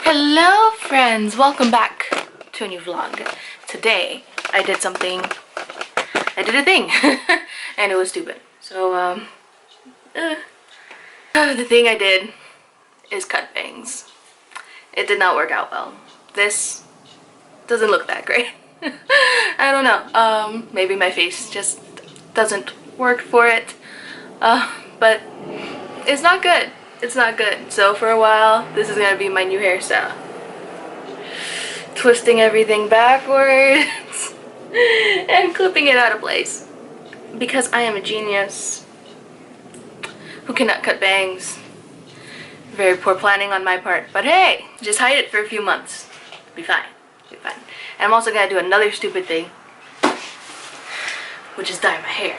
Hello friends, welcome back to a new vlog. Today I did a thing and it was stupid. So the thing I did is cut bangs. It did not work out well. This doesn't look that great. I don't know, maybe my face just doesn't work for it, but it's not good. It's not good. So for a while, this is gonna be my new hairstyle. Twisting everything backwards and clipping it out of place. Because I am a genius who cannot cut bangs. Very poor planning on my part. But hey, just hide it for a few months. Be fine. Be fine. And I'm also gonna do another stupid thing, which is dye my hair.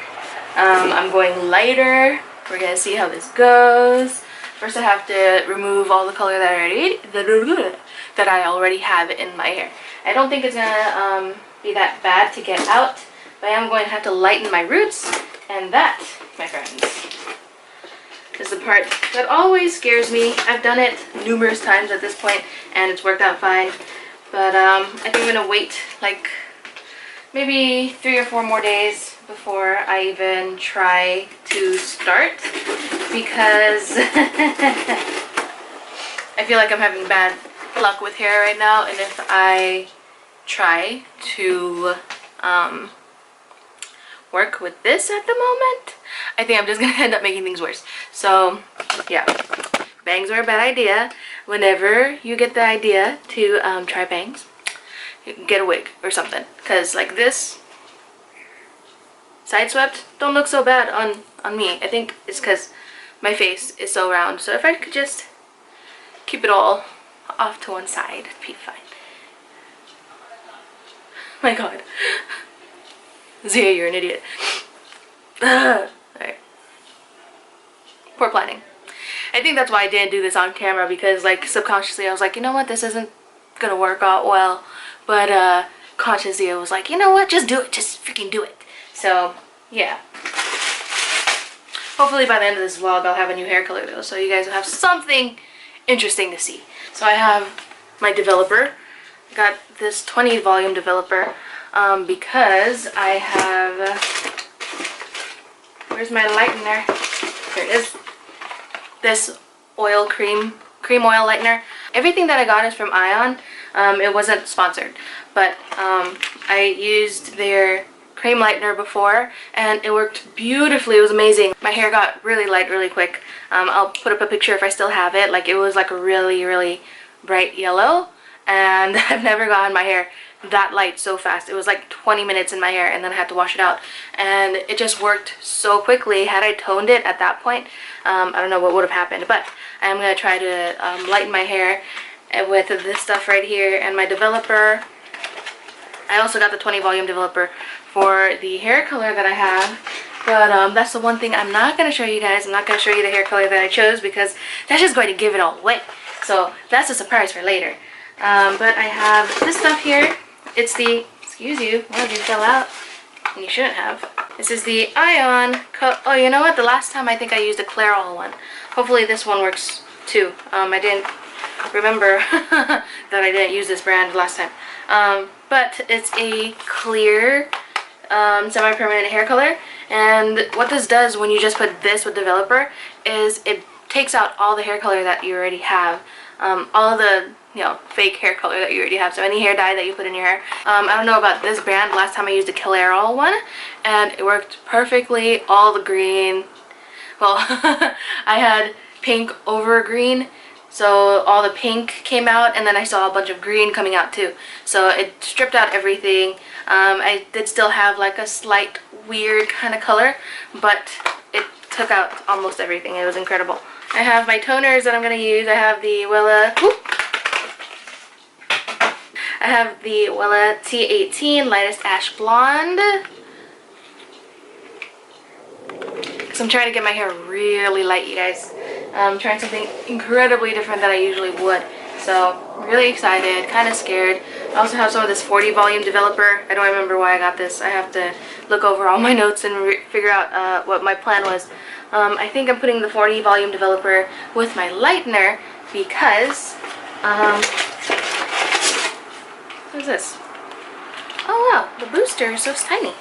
I'm going lighter. We're gonna see how this goes. First I have to remove all the color that I already have in my hair. I don't think it's gonna be that bad to get out, but I am going to have to lighten my roots, and that, my friends, is the part that always scares me. I've done it numerous times at this point, and it's worked out fine, but I think I'm gonna wait like maybe 3 or 4 more days before I even try to start, because I feel like I'm having bad luck with hair right now, and if I try to work with this at the moment, I think I'm just gonna end up making things worse. So yeah, bangs are a bad idea. Whenever you get the idea to try bangs, get a wig or something, because like this side swept don't look so bad on me. I think it's because my face is so round, so if I could just keep it all off to one side, it'd be fine. My god. Ziya, you're an idiot. Alright. Poor planning. I think that's why I didn't do this on camera, because like subconsciously I was like, you know what, this isn't gonna work out well, but consciously I was like, you know what, just do it, just freaking do it. So yeah, hopefully by the end of this vlog I'll have a new hair color though, so you guys will have something interesting to see. So I have my developer. I got this 20 volume developer because I have, where's my lightener? Here it is. This oil cream oil lightener. Everything that I got is from Ion. It wasn't sponsored, but I used their cream lightener before and it worked beautifully. It was amazing. My hair got really light really quick. I'll put up a picture if I still have it. Like, it was like a really bright yellow, and I've never gotten my hair that light so fast. It was like 20 minutes in my hair and then I had to wash it out, and it just worked so quickly. Had I toned it at that point, I don't know what would have happened, but I'm gonna try to lighten my hair with this stuff right here and my developer. I also got the 20 volume developer for the hair color that I have, but that's the one thing I'm not going to show you guys. I'm not going to show you the hair color that I chose, because that's just going to give it all away. So that's a surprise for later. But I have this stuff here. It's the, excuse you, one of you fell out, and you shouldn't have. This is the Ion, oh, you know what, the last time I think I used a Clairol one. Hopefully this one works too. I didn't remember that I didn't use this brand last time. But it's a clear semi-permanent hair color, and what this does when you just put this with developer is it takes out all the hair color that you already have, all the fake hair color that you already have, so any hair dye that you put in your hair. I don't know about this brand. Last time I used a Clairol one and it worked perfectly. All the green, well I had pink over green, so all the pink came out, and then I saw a bunch of green coming out too. So it stripped out everything. I did still have like a slight weird kind of color, but it took out almost everything. It was incredible. I have my toners that I'm going to use. I have the Wella T18 Lightest Ash Blonde, because I'm trying to get my hair really light, you guys. I'm trying something incredibly different than I usually would. So I'm really excited, kind of scared. I also have some of this 40 volume developer. I don't remember why I got this. I have to look over all my notes and figure out what my plan was. I think I'm putting the 40 volume developer with my lightener because What is this? Oh wow, the booster is so tiny.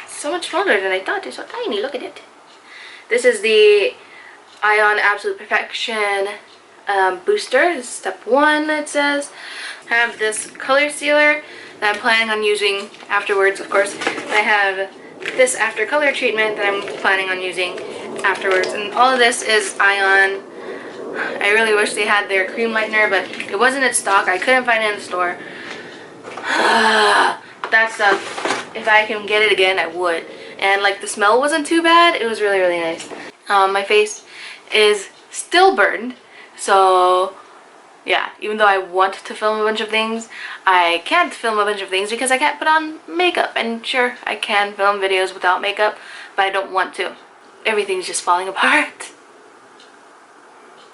So much smaller than I thought. It's so tiny. Look at it. This is the Ion Absolute Perfection booster. This is step 1, it says. I have this color sealer that I'm planning on using afterwards, of course. And I have this after color treatment that I'm planning on using afterwards. And all of this is Ion. I really wish they had their cream lightener, but it wasn't in stock. I couldn't find it in the store. That stuff, if I can get it again, I would. And like the smell wasn't too bad. It was really, really nice. My face is still burned, so yeah, even though I want to film a bunch of things, I can't film a bunch of things because I can't put on makeup. And sure, I can film videos without makeup, but I don't want to. Everything's just falling apart.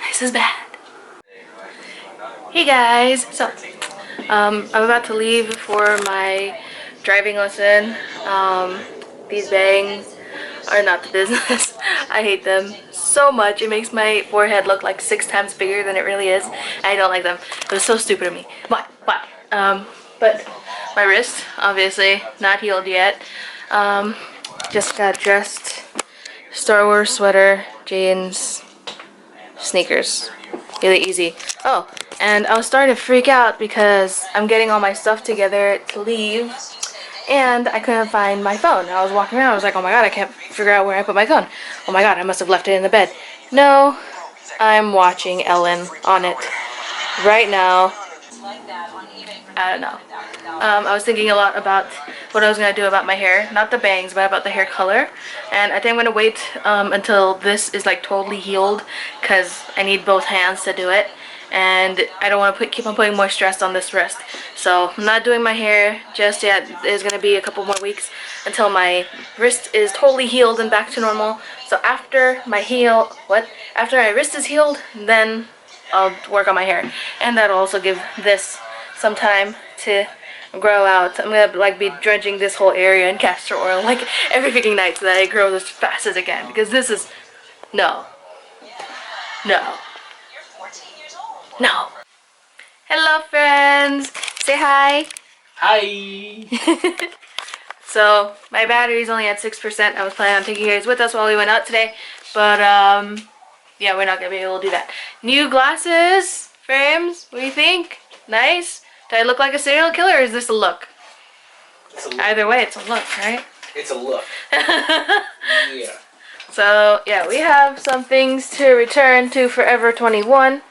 This is bad. Hey guys, so I'm about to leave for my driving lesson. These bangs are not the business. I hate them so much. It makes my forehead look like 6 times bigger than it really is. I don't like them. It was so stupid of me. But my wrist, obviously, not healed yet. Just got dressed. Star Wars sweater, jeans, sneakers. Really easy. Oh, and I was starting to freak out because I'm getting all my stuff together to leave. And I couldn't find my phone. I was walking around, I was like, oh my god, I can't figure out where I put my phone. Oh my god, I must have left it in the bed. No, I'm watching Ellen on it right now. I don't know. I was thinking a lot about what I was going to do about my hair. Not the bangs, but about the hair color. And I think I'm going to wait until this is like totally healed, because I need both hands to do it. And I don't want to keep on putting more stress on this wrist. So I'm not doing my hair just yet. It's going to be a couple more weeks until my wrist is totally healed and back to normal. So after my after my wrist is healed, then I'll work on my hair. And that'll also give this some time to grow out. I'm going to like be dredging this whole area in castor oil like every freaking night so that it grows as fast as it can. Because this is... No. Hello friends! Say hi! Hi! So, my battery's only at 6%. I was planning on taking you guys with us while we went out today. But, yeah, we're not going to be able to do that. New glasses, frames, what do you think? Nice? Do I look like a serial killer or is this a look? It's a look. Either way, it's a look, right? It's a look. Yeah. So, yeah, we have some things to return to Forever 21.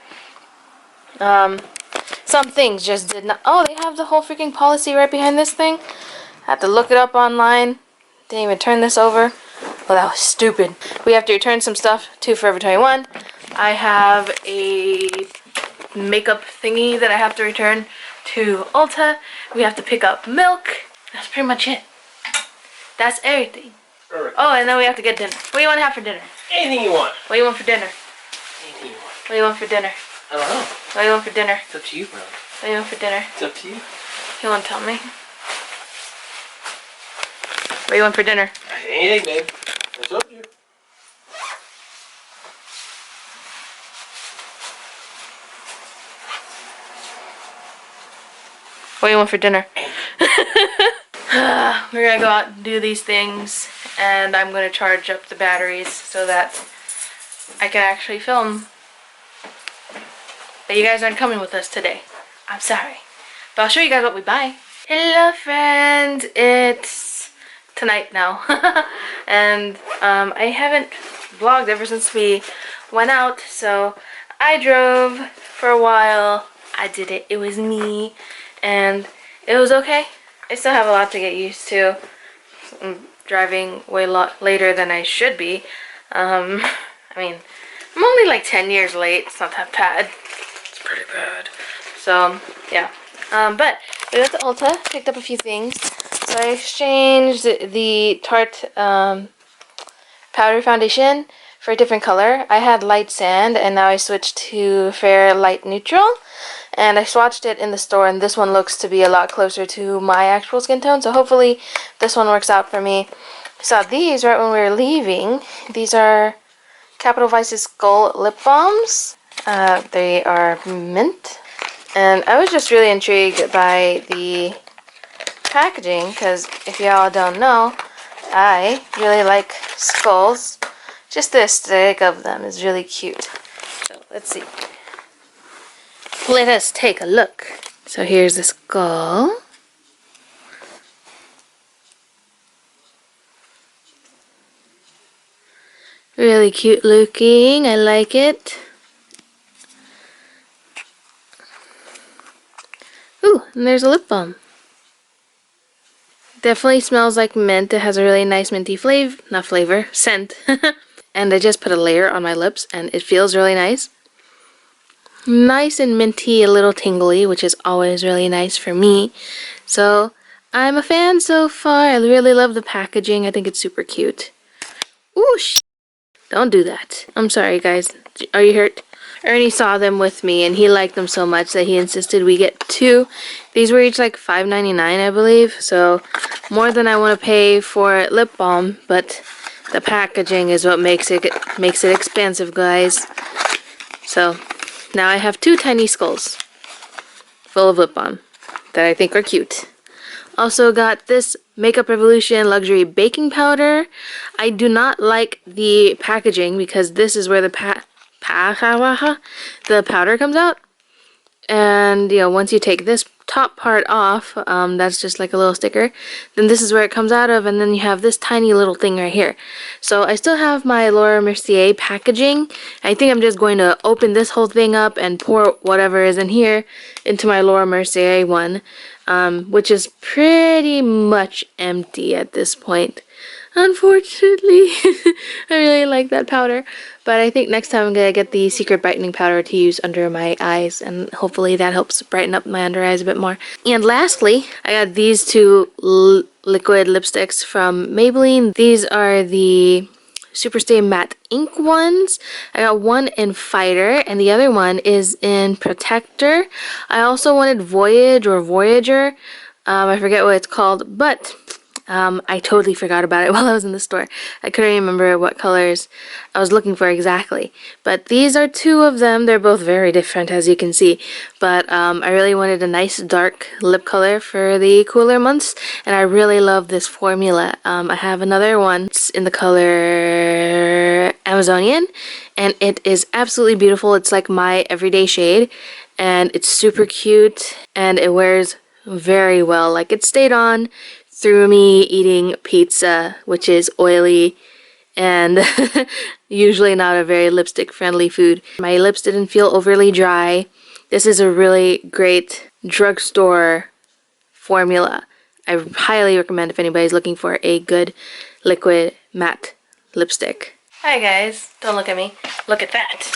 Some things just did not... Oh, they have the whole freaking policy right behind this thing. I had to look it up online. Didn't even turn this over. Well, that was stupid. We have to return some stuff to Forever 21. I have a makeup thingy that I have to return to Ulta. We have to pick up milk. That's pretty much it. That's everything. Oh, and then we have to get dinner. What do you want to have for dinner? Anything you want. What do you want for dinner? Anything you want. What do you want for dinner? I don't know. What do you want for dinner? It's up to you, bro. What do you want for dinner? It's up to you. You won't tell me. What do you want for dinner? Anything, babe. It's up to you. What do you want for dinner? We're gonna go out and do these things, and I'm gonna charge up the batteries so that I can actually film. But you guys aren't coming with us today. I'm sorry. But I'll show you guys what we buy. Hello friends, it's tonight now. And I haven't vlogged ever since we went out, so I drove for a while. I did it. It was me. And it was okay. I still have a lot to get used to. I'm driving way later than I should be. I mean, I'm only like 10 years late. It's not that bad. It's pretty bad. So, yeah. But we went to Ulta, picked up a few things. So I exchanged the Tarte powder foundation for a different color. I had light sand, and now I switched to fair light neutral. And I swatched it in the store, and this one looks to be a lot closer to my actual skin tone. So hopefully this one works out for me. I saw these right when we were leaving. These are Capital Vice's Skull lip balms. They are mint. And I was just really intrigued by the packaging because if y'all don't know, I really like Scholz. Just the aesthetic of them is really cute. So let's see. Let us take a look. So here's the skull. Really cute looking. I like it. Ooh, and there's a lip balm. Definitely smells like mint. It has a really nice minty scent. And I just put a layer on my lips and it feels really nice. Nice and minty, a little tingly, which is always really nice for me. So I'm a fan so far. I really love the packaging. I think it's super cute. Ooh, don't do that. I'm sorry, guys. Are you hurt? Ernie saw them with me and he liked them so much that he insisted we get 2. These were each like $5.99, I believe. So more than I want to pay for lip balm, but the packaging is what makes it expensive, guys. So now I have 2 tiny skulls full of lip balm that I think are cute. Also got this Makeup Revolution Luxury Baking Powder. I do not like the packaging because this is where the powder comes out. And you know, once you take this top part off, that's just like a little sticker, then this is where it comes out of, and then you have this tiny little thing right here. So I still have my Laura Mercier packaging. I think I'm just going to open this whole thing up and pour whatever is in here into my Laura Mercier one, which is pretty much empty at this point. Unfortunately, I really like that powder, but I think next time I'm gonna get the Secret Brightening Powder to use under my eyes, and hopefully that helps brighten up my under eyes a bit more. And lastly, I got these 2 liquid lipsticks from Maybelline. These are the Superstay Matte Ink ones. I got one in Fighter, and the other one is in Protector. I also wanted Voyage or Voyager. I forget what it's called, but I totally forgot about it while I was in the store. I couldn't remember what colors I was looking for exactly. But these are 2 of them. They're both very different, as you can see. But I really wanted a nice dark lip color for the cooler months. And I really love this formula. I have another one. It's in the color Amazonian. And it is absolutely beautiful. It's like my everyday shade. And it's super cute. And it wears very well. Like, it stayed on through me eating pizza, which is oily and usually not a very lipstick friendly food. My lips didn't feel overly dry. This is a really great drugstore formula. I highly recommend if anybody's looking for a good liquid matte lipstick. Hi guys, don't look at me. Look at that.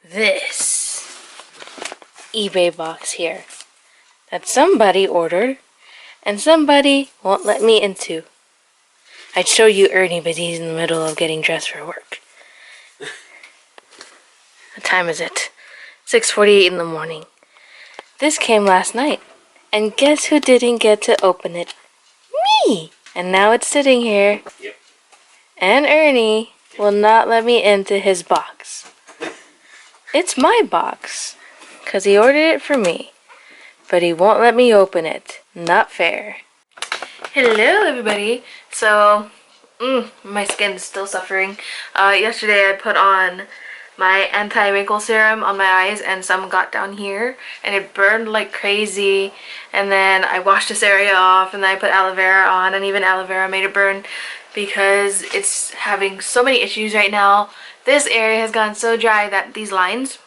This eBay box here that somebody ordered and somebody won't let me into. I'd show you Ernie, but he's in the middle of getting dressed for work. What time is it? 6:48 in the morning. This came last night, and guess who didn't get to open it? Me! And now it's sitting here. Yep. And Ernie will not let me into his box. It's my box, because he ordered it for me. But he won't let me open it. Not fair. Hello everybody. So, my skin is still suffering. Yesterday I put on my anti-wrinkle serum on my eyes and some got down here and it burned like crazy, and then I washed this area off and then I put aloe vera on, and even aloe vera made it burn because it's having so many issues right now. This area has gotten so dry that these lines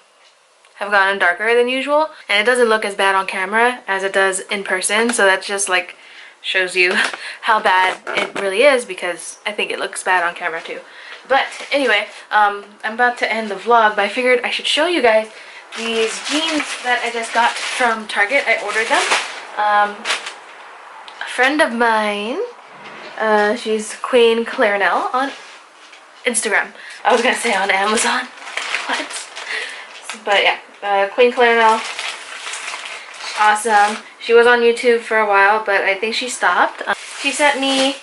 have gotten darker than usual, and it doesn't look as bad on camera as it does in person, so that just like shows you how bad it really is, because I think it looks bad on camera too. But anyway, I'm about to end the vlog, but I figured I should show you guys these jeans that I just got from Target. I ordered them. A friend of mine, she's Queen Clarinel on Instagram. I was gonna say on Amazon. What? But yeah, Queen Clarinel, awesome. She was on YouTube for a while, but I think she stopped. She sent me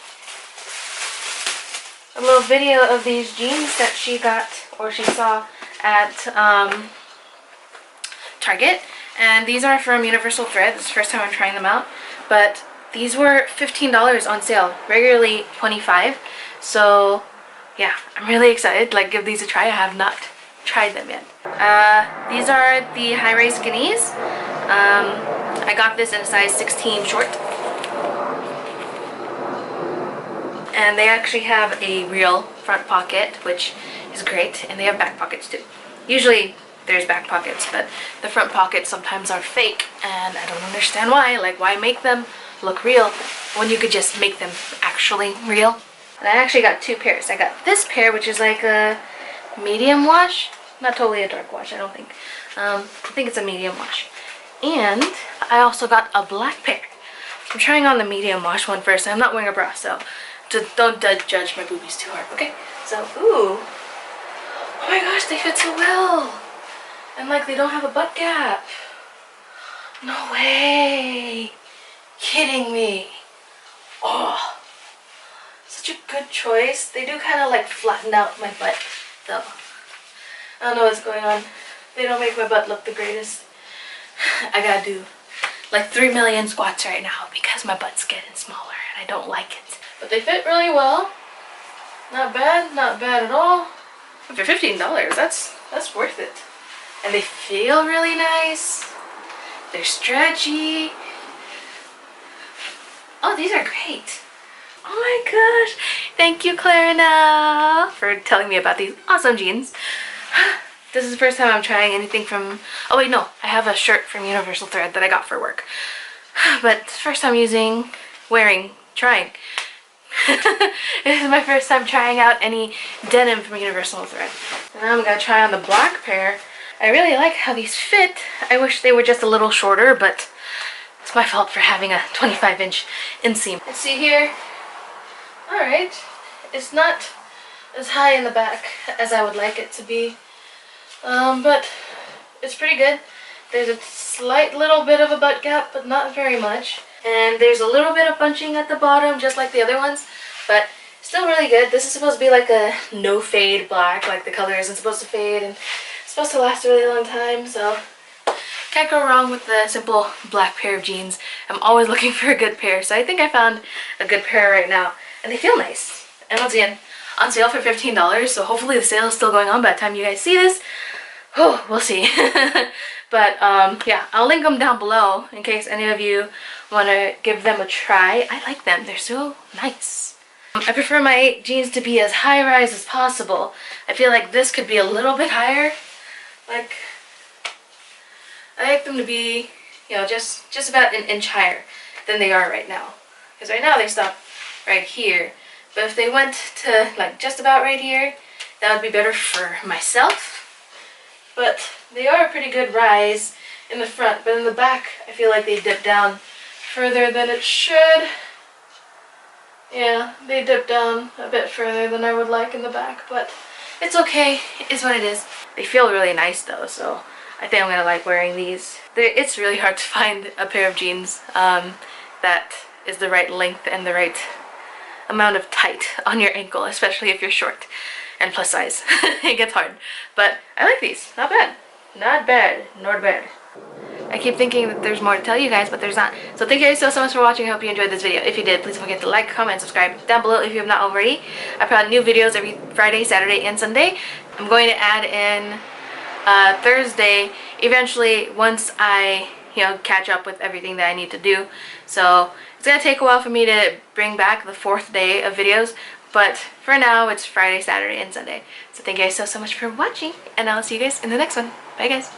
a a little video of these jeans that she got, or she saw at Target. And these are from Universal Thread. This is the first time I'm trying them out. But these were $15 on sale, regularly $25. So yeah, I'm really excited. Like, give these a try. I have not tried them yet. These are the high-rise skinnies. I got this in a size 16 short. And they actually have a real front pocket, which is great. And they have back pockets too. Usually there's back pockets, but the front pockets sometimes are fake, and I don't understand why. Like, why make them look real when you could just make them actually real? And I actually got two pairs. I got this pair, which is like a medium wash. Not totally a dark wash, I don't think. I think it's a medium wash. And I also got a black pair. I'm trying on the medium wash one first. I'm not wearing a bra, so don't judge my boobies too hard, okay? So, ooh. Oh my gosh, they fit so well. And like, they don't have a butt gap. No way. Kidding me. Oh. Such a good choice. They do kind of like flatten out my butt, though. I don't know what's going on. They don't make my butt look the greatest. I gotta do like 3 million squats right now because my butt's getting smaller and I don't like it. But they fit really well. Not bad at all. For $15, that's worth it. And they feel really nice. They're stretchy. Oh, these are great. Oh my gosh. Thank you, Clarina, for telling me about these awesome jeans. This is the first time I'm trying anything from... Oh wait, no. I have a shirt from Universal Thread that I got for work. But first time trying. This is my first time trying out any denim from Universal Thread. And now I'm going to try on the black pair. I really like how these fit. I wish they were just a little shorter, but it's my fault for having a 25-inch inseam. Let's see here. Alright. It's not as high in the back as I would like it to be. But it's pretty good. There's a slight little bit of a butt gap, but not very much. And there's a little bit of bunching at the bottom, just like the other ones, but still really good. This is supposed to be like a no fade black, like the color isn't supposed to fade, and it's supposed to last a really long time, so can't go wrong with the simple black pair of jeans. I'm always looking for a good pair, so I think I found a good pair right now, and they feel nice. And once again, on sale for $15, so hopefully the sale is still going on by the time you guys see this. Oh, we'll see. But yeah, I'll link them down below in case any of you want to give them a try. I like them. They're so nice. I prefer my jeans to be as high-rise as possible. I feel like this could be a little bit higher. Like, I like them to be, you know, just about an inch higher than they are right now. Because right now they stop right here. But if they went to like just about right here, that would be better for myself. But they are a pretty good rise in the front, but in the back I feel like they dip down further than it should. Yeah, they dip down a bit further than I would like in the back, but it's okay. It is what it is. They feel really nice though, so I think I'm gonna like wearing these. It's really hard to find a pair of jeans that is the right length and the right amount of tight on your ankle, especially if you're short and plus size. It gets hard, but I like these. Not bad. Not bad. Not bad. I keep thinking that there's more to tell you guys, but there's not. So thank you guys so much for watching. I hope you enjoyed this video. If you did, please don't forget to like, comment, and subscribe down below if you have not already. I put out new videos every Friday, Saturday, and Sunday. I'm going to add in Thursday eventually once I catch up with everything that I need to do. So it's gonna take a while for me to bring back the 4th day of videos, but for now it's Friday, Saturday, and Sunday. So thank you guys so much for watching, and I'll see you guys in the next one. Bye guys.